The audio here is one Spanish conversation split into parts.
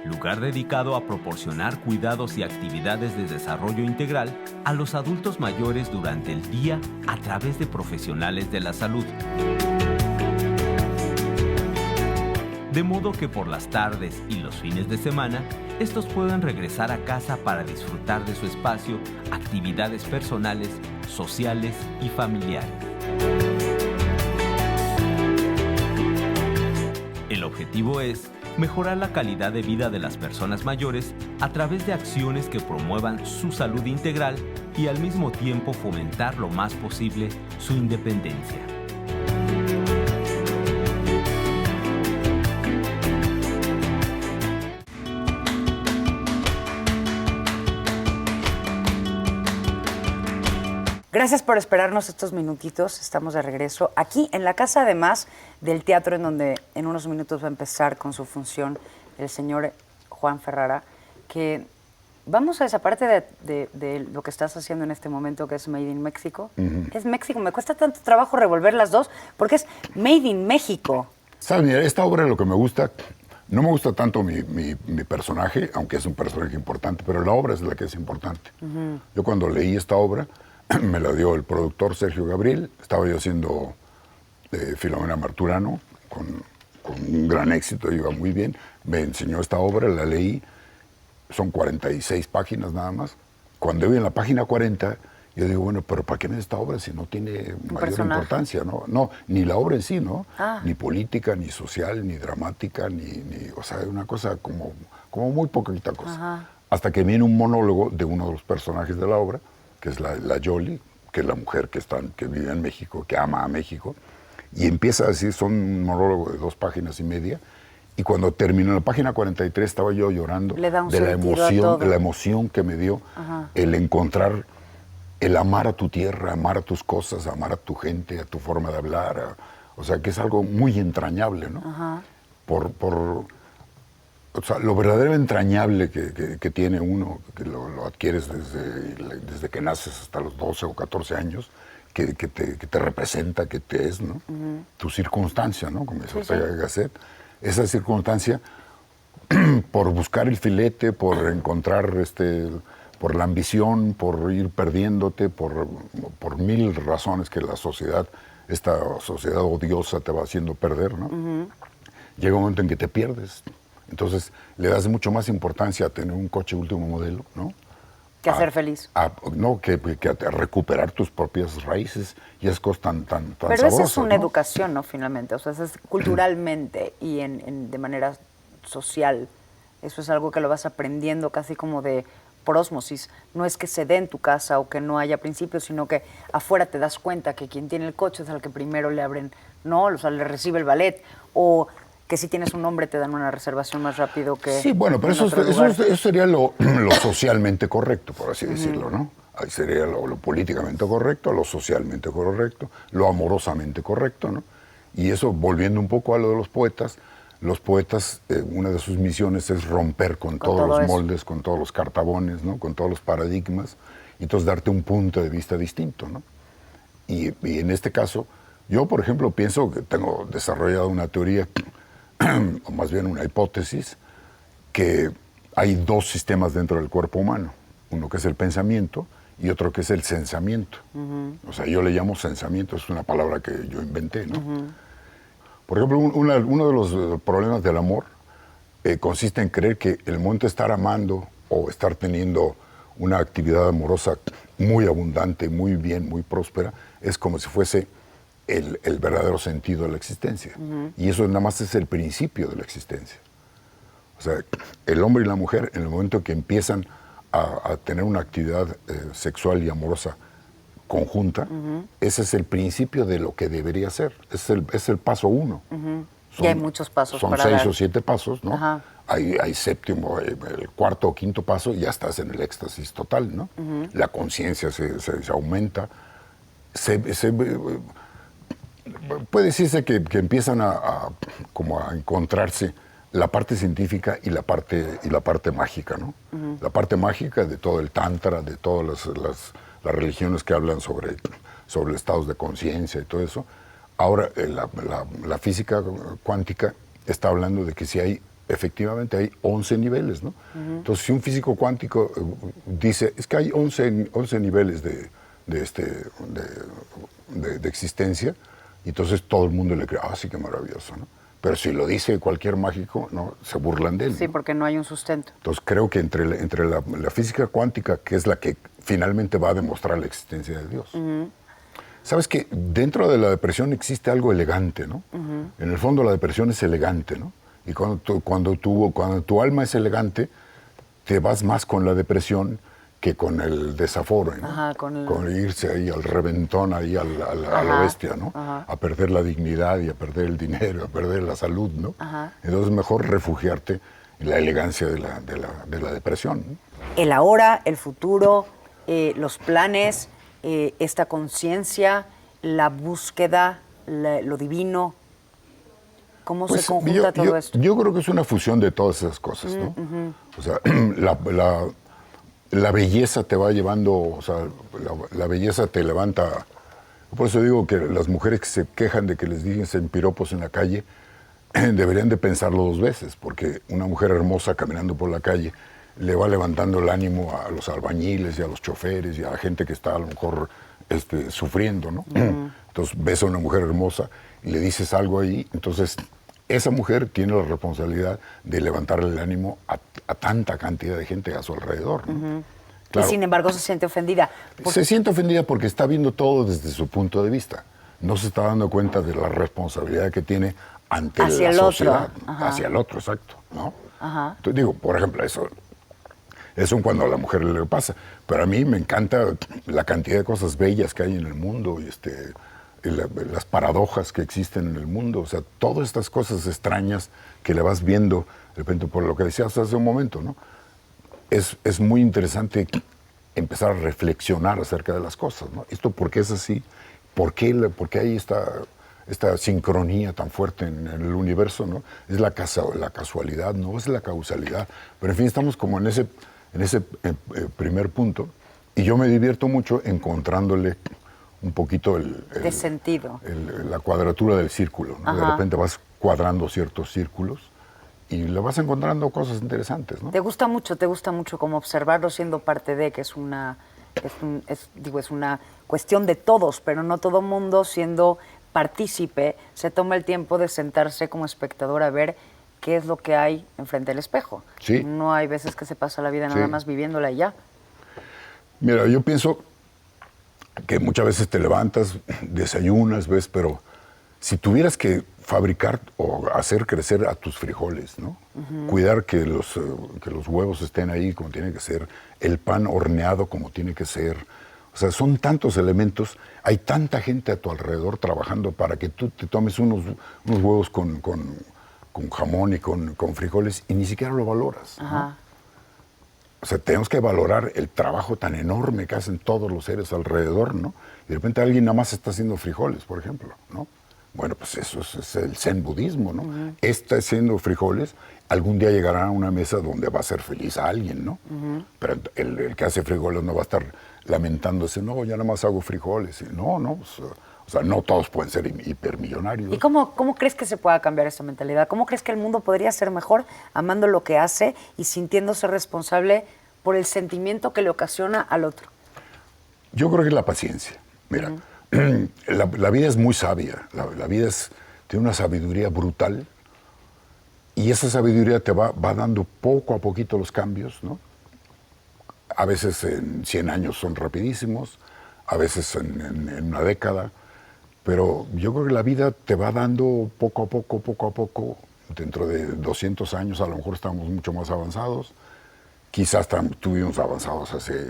lugar dedicado a proporcionar cuidados y actividades de desarrollo integral a los adultos mayores durante el día a través de profesionales de la salud. De modo que por las tardes y los fines de semana, estos puedan regresar a casa para disfrutar de su espacio, actividades personales, sociales y familiares. El objetivo es mejorar la calidad de vida de las personas mayores a través de acciones que promuevan su salud integral y al mismo tiempo fomentar lo más posible su independencia. Gracias por esperarnos estos minutitos. Estamos de regreso aquí en la casa, además del teatro, en donde en unos minutos va a empezar con su función el señor Juan Ferrara, que vamos a esa parte de lo que estás haciendo en este momento, que es Made in México. Es México, me cuesta tanto trabajo revolver las dos, porque es Made in México. ¿Sabes? Mira, esta obra lo que me gusta, no me gusta tanto mi personaje, aunque es un personaje importante, pero la obra es la que es importante. Yo cuando leí esta obra, me la dio el productor Sergio Gabriel, estaba yo haciendo Filomena Marturano, con un gran éxito, iba muy bien, me enseñó esta obra, la leí, son 46 páginas nada más. Cuando vi en la página 40, yo digo, bueno, pero ¿para qué me esta obra si no tiene mayor importancia? No, ni la obra en sí, ¿no? Ni política, ni social, ni dramática, o sea, una cosa como muy poquita cosa. Hasta que viene un monólogo de uno de los personajes de la obra, que es la Yoli, que es la mujer que vive en México, que ama a México, y empieza a decir, son un monólogo de 2 páginas y media, y cuando terminó la página 43 estaba yo llorando de la emoción que me dio el encontrar, el amar a tu tierra, amar a tus cosas, amar a tu gente, a tu forma de hablar, o sea, que es algo muy entrañable, ¿no? O sea, lo verdadero entrañable que tiene uno, que lo adquieres desde que naces hasta los 12 o 14 años, que te representa, que te es, ¿no? Tu circunstancia, ¿no? Como dice Ortega Gasset. Esa circunstancia, por buscar el filete, por encontrar, por la ambición, por ir perdiéndote, por 1000 razones que esta sociedad odiosa te va haciendo perder, ¿no? Llega un momento en que te pierdes. Entonces, le das mucho más importancia a tener un coche último modelo, ¿no? Que a ser feliz. Que a recuperar tus propias raíces y es cosas tan Pero sabrosas, esa es una ¿no? educación, ¿no? Finalmente, o sea, eso es culturalmente y de manera social. Eso es algo que lo vas aprendiendo casi como de por ósmosis. No es que se dé en tu casa o que no haya principios, sino que afuera te das cuenta que quien tiene el coche es al que primero le abren, ¿no? O sea, le recibe el ballet, o que si tienes un nombre te dan una reservación más rápido que... Sí, bueno, pero eso sería lo socialmente correcto, por así decirlo, ¿no? Ahí sería lo políticamente correcto, lo socialmente correcto, lo amorosamente correcto, ¿no? Y eso, volviendo un poco a lo de los poetas, una de sus misiones es romper con todos los moldes, con todos los cartabones, ¿no? Con todos los paradigmas, y entonces darte un punto de vista distinto, ¿no? Y en este caso, yo, por ejemplo, pienso que tengo desarrollado una teoría, o más bien una hipótesis, que hay 2 sistemas dentro del cuerpo humano. Uno que es el pensamiento y otro que es el sensamiento. O sea, yo le llamo sensamiento, es una palabra que yo inventé, ¿no? Por ejemplo, uno de los problemas del amor consiste en creer que el momento de estar amando o estar teniendo una actividad amorosa muy abundante, muy bien, muy próspera, es como si fuese el verdadero sentido de la existencia. Y eso nada más es el principio de la existencia. O sea, el hombre y la mujer, en el momento que empiezan a tener una actividad sexual y amorosa conjunta, ese es el principio de lo que debería ser. Es el paso 1. Y hay muchos pasos para dar. Son 6 dar. o 7 pasos, ¿no? Hay séptimo, el 4º o 5º paso, y ya estás en el éxtasis total, ¿no? La conciencia se aumenta. Puede decirse que empiezan como a encontrarse la parte científica y la parte mágica, ¿no? La parte mágica de todo el tantra, de todas las religiones que hablan sobre estados de conciencia y todo eso. Ahora la física cuántica está hablando de que si hay efectivamente hay 11 niveles, ¿no? Entonces, si un físico cuántico dice, es que hay 11 niveles de existencia, y entonces todo el mundo le cree, sí, qué maravilloso, ¿no? Pero si lo dice cualquier mágico, no, se burlan de él. Sí, ¿no? porque no hay un sustento. Entonces creo que entre la física cuántica, que es la que finalmente va a demostrar la existencia de Dios. Sabes que dentro de la depresión existe algo elegante, ¿no? En el fondo la depresión es elegante, ¿no? Y cuando tu alma es elegante, te vas más con la depresión que con el desaforo, ¿no? Ajá, con irse ahí al reventón, ahí a la bestia, ¿no? Ajá. A perder la dignidad y a perder el dinero, a perder la salud, ¿no? Ajá. Entonces es mejor refugiarte en la elegancia de la depresión, ¿no? El ahora, el futuro, los planes, esta conciencia, la búsqueda, lo divino. ¿Cómo se conjunta todo esto? Yo creo que es una fusión de todas esas cosas, ¿no? O sea, la belleza te va llevando, o sea, la belleza te levanta. Por eso digo que las mujeres que se quejan de que les dicen piropos en la calle, deberían de pensarlo 2 veces, porque una mujer hermosa caminando por la calle le va levantando el ánimo a los albañiles y a los choferes y a la gente que está a lo mejor sufriendo, ¿no? Entonces ves a una mujer hermosa y le dices algo ahí, entonces esa mujer tiene la responsabilidad de levantarle el ánimo a tanta cantidad de gente a su alrededor, ¿no? Claro, y sin embargo se siente ofendida. Se siente ofendida porque está viendo todo desde su punto de vista. No se está dando cuenta de la responsabilidad que tiene ante hacia la sociedad. hacia el otro, exacto, ¿no? Ajá. Entonces digo, por ejemplo, eso cuando a la mujer le pasa. Pero a mí me encanta la cantidad de cosas bellas que hay en el mundo y las paradojas que existen en el mundo. O sea, todas estas cosas extrañas que le vas viendo, de repente, por lo que decías hace un momento, ¿no? Es muy interesante empezar a reflexionar acerca de las cosas, ¿no? Esto, ¿por qué es así? ¿Por qué hay esta sincronía tan fuerte en el universo, ¿no? Es la casualidad, no es la causalidad. Pero en fin, estamos como en ese primer punto, y yo me divierto mucho encontrándole un poquito de sentido. La cuadratura del círculo, ¿no? De repente vas cuadrando ciertos círculos y le vas encontrando cosas interesantes, ¿no? Te gusta mucho como observarlo siendo parte de, que es una cuestión de todos, pero no todo mundo siendo partícipe se toma el tiempo de sentarse como espectador a ver qué es lo que hay enfrente del espejo. Sí. No hay veces que se pasa la vida nada más viviéndola y ya. Mira, yo pienso que muchas veces te levantas, desayunas, ves, pero si tuvieras que fabricar o hacer crecer a tus frijoles, ¿no? Cuidar que los huevos estén ahí como tiene que ser, el pan horneado como tiene que ser. O sea, son tantos elementos, hay tanta gente a tu alrededor trabajando para que tú te tomes unos huevos con jamón y con frijoles y ni siquiera lo valoras, ¿no? O sea, tenemos que valorar el trabajo tan enorme que hacen todos los seres alrededor, ¿no? Y de repente alguien nada más está haciendo frijoles, por ejemplo, ¿no? Bueno, pues eso es el zen budismo, ¿no? Está haciendo frijoles, algún día llegará a una mesa donde va a ser feliz a alguien, ¿no? Pero el que hace frijoles no va a estar lamentándose, no, ya nada más hago frijoles. No, pues, o sea, no todos pueden ser hipermillonarios. ¿Y cómo crees que se pueda cambiar esta mentalidad? ¿Cómo crees que el mundo podría ser mejor amando lo que hace y sintiéndose responsable por el sentimiento que le ocasiona al otro? Yo creo que es la paciencia. Mira, la vida es muy sabia. La vida tiene una sabiduría brutal y esa sabiduría te va dando poco a poquito los cambios, ¿no? A veces en 100 años son rapidísimos, a veces en una década, pero yo creo que la vida te va dando poco a poco. Dentro de 200 años a lo mejor estamos mucho más avanzados, quizás estuvimos avanzados hace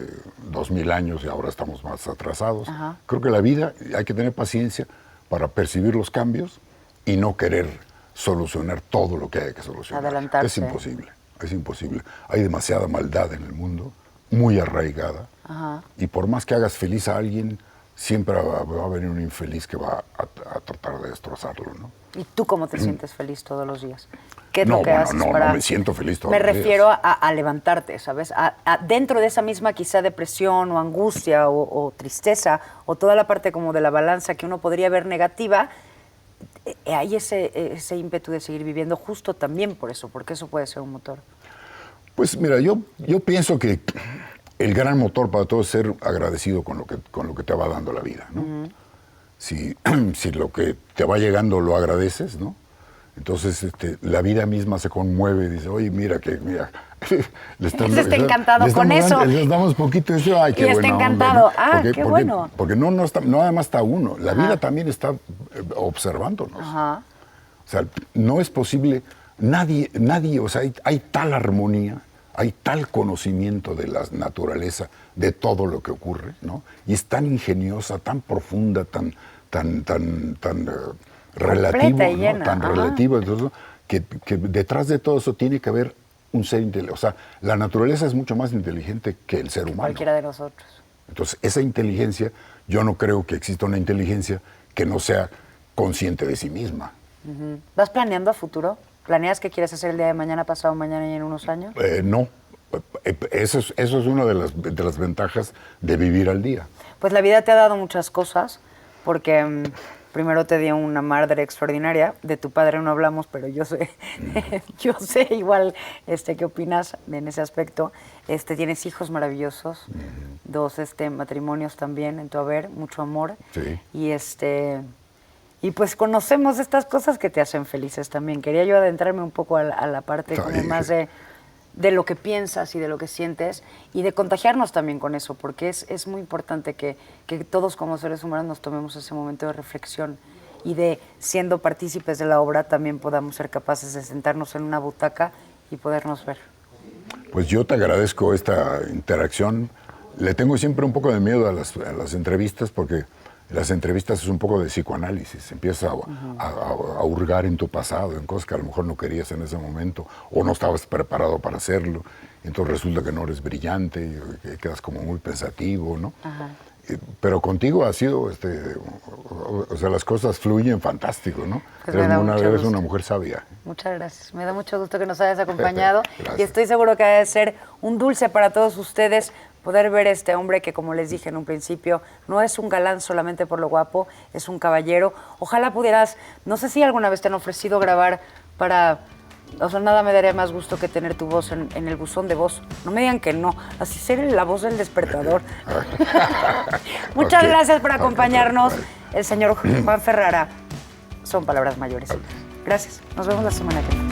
2000 años y ahora estamos más atrasados. Creo que la vida hay que tener paciencia para percibir los cambios y no querer solucionar todo lo que hay que solucionar. Adelantarse. Es imposible. Hay demasiada maldad en el mundo, muy arraigada, y por más que hagas feliz a alguien, siempre va a venir un infeliz que va a tratar de destrozarlo, ¿no? ¿Y tú cómo te sientes feliz todos los días? ¿Qué es lo que haces para...? No me siento feliz todos los días. Me refiero a levantarte, ¿sabes? Dentro de esa misma quizá depresión o angustia o tristeza o toda la parte como de la balanza que uno podría ver negativa, hay ese ímpetu de seguir viviendo justo también por eso, porque eso puede ser un motor. Pues mira, yo pienso que el gran motor para todo es ser agradecido con lo que te va dando la vida, ¿no? Si lo que te va llegando lo agradeces, ¿no? Entonces la vida misma se conmueve y dice, oye, mira. Está encantado con eso. Les damos poquito y dice, ay, qué y bueno. está encantado. Hombre, ¿no? Qué bueno. Porque no nada más está uno. La vida también está observándonos. Ajá. O sea, no es posible, nadie, o sea, hay tal armonía, hay tal conocimiento de la naturaleza, de todo lo que ocurre, ¿no? Y es tan ingeniosa, tan profunda, tan relativo, y llena. ¿no? Tan relativo, entonces, que detrás de todo eso tiene que haber un ser inteligente. O sea, la naturaleza es mucho más inteligente que el ser humano. Cualquiera de nosotros. Entonces, esa inteligencia, yo no creo que exista una inteligencia que no sea consciente de sí misma. ¿Vas planeando a futuro? ¿Planeas qué quieres hacer el día de mañana, pasado mañana y en unos años? No. Eso es una de las ventajas de vivir al día. Pues la vida te ha dado muchas cosas, porque primero te dio una madre extraordinaria. De tu padre no hablamos, pero yo sé igual qué opinas en ese aspecto. Tienes hijos maravillosos, 2 matrimonios también en tu haber, mucho amor. Sí. Y pues conocemos estas cosas que te hacen felices también. Quería yo adentrarme un poco a la parte como más de lo que piensas y de lo que sientes y de contagiarnos también con eso, porque es muy importante que todos como seres humanos nos tomemos ese momento de reflexión y de, siendo partícipes de la obra, también podamos ser capaces de sentarnos en una butaca y podernos ver. Pues yo te agradezco esta interacción. Le tengo siempre un poco de miedo a las entrevistas porque las entrevistas es un poco de psicoanálisis. Empiezas a hurgar en tu pasado, en cosas que a lo mejor no querías en ese momento o no estabas preparado para hacerlo. Entonces resulta que no eres brillante y que quedas como muy pensativo, ¿no? Ajá. Pero contigo ha sido, o sea, las cosas fluyen fantástico, ¿no? Pues eres una mujer sabia. Muchas gracias. Me da mucho gusto que nos hayas acompañado. Gracias. Y estoy seguro que ha de ser un dulce para todos ustedes poder ver a este hombre que, como les dije en un principio, no es un galán solamente por lo guapo, es un caballero. Ojalá pudieras, no sé si alguna vez te han ofrecido grabar para... O sea, nada me daría más gusto que tener tu voz en el buzón de voz. No me digan que no, así ser la voz del despertador. Muchas gracias por acompañarnos. El señor Juan Ferrara. Son palabras mayores. Gracias. Nos vemos la semana que viene.